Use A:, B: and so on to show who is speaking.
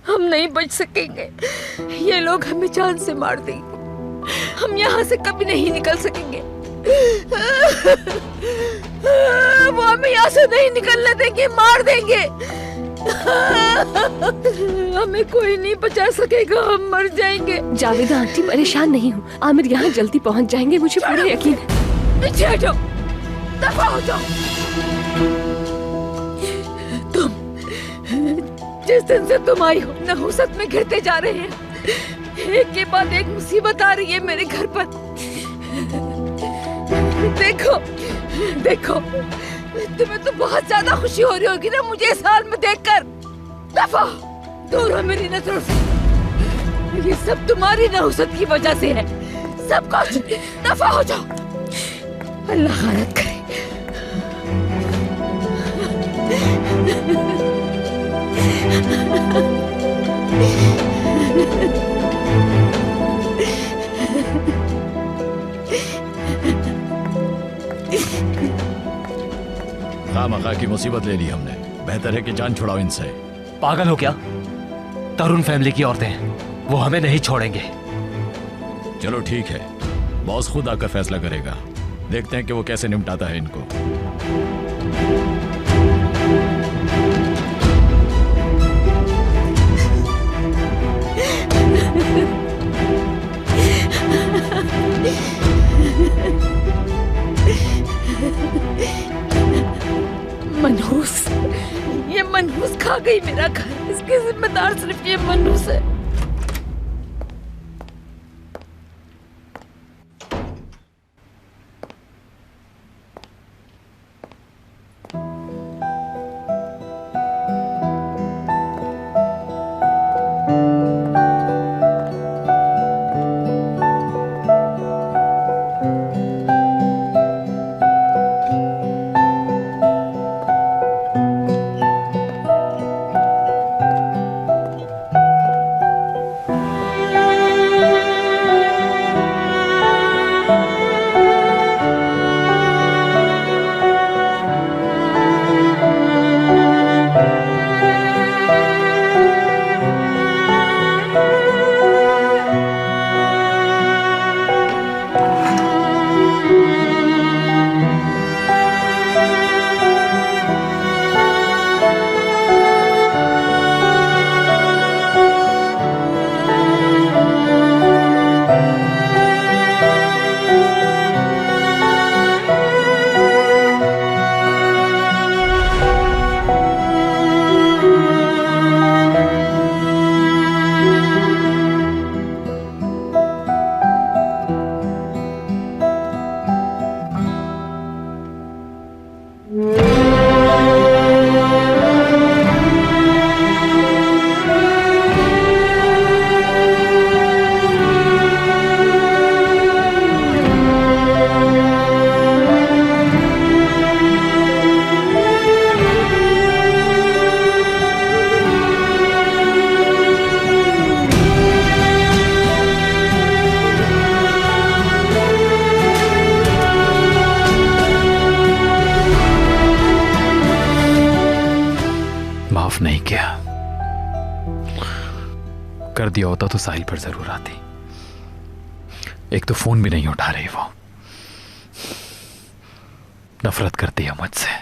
A: हम नहीं बच सकेंगे, ये लोग हमें जान से मार देंगे, हम यहाँ से कभी नहीं निकल सकेंगे। वो हमें यहाँ से नहीं निकलने देंगे, मार देंगे। हमें कोई नहीं बचा सकेगा, हम मर जाएंगे।
B: जावेदा आंटी परेशान नहीं हूँ, आमिर यहाँ जल्दी पहुँच जाएंगे, मुझे पूरा यकीन है।
A: पीछे हटो, दफा हो जाओ। तुम जिस दिन से तुम आई हो नहुसत में घिरते जा रहे हैं, एक के बाद एक मुसीबत आ रही है मेरे घर पर। देखो देखो, तुम्हें तो बहुत ज्यादा खुशी हो रही होगी ना मुझे इस हाल में देखकर। दफा दूर हो मेरी नजरों से, ये सब तुम्हारी नहुसत की वजह से है, सब कुछ। दफा हो जाओ, अल्लाह खैर करे।
C: खामखा की मुसीबत ले ली हमने, बेहतर है कि जान छुड़ाओ इनसे।
D: पागल हो क्या? तरुण फैमिली की औरतें हैं, वो हमें नहीं छोड़ेंगे।
C: चलो ठीक है, बॉस खुद आकर फैसला करेगा, देखते हैं कि वो कैसे निपटाता है इनको।
A: मनहूस, ये मनहूस खा गई मेरा घर, इसके जिम्मेदार सिर्फ ये मनहूस है।
D: माफ नहीं किया, कर दिया होता तो साहिल पर जरूर आती। एक तो फोन भी नहीं उठा रही वो, नफरत करती है मुझसे।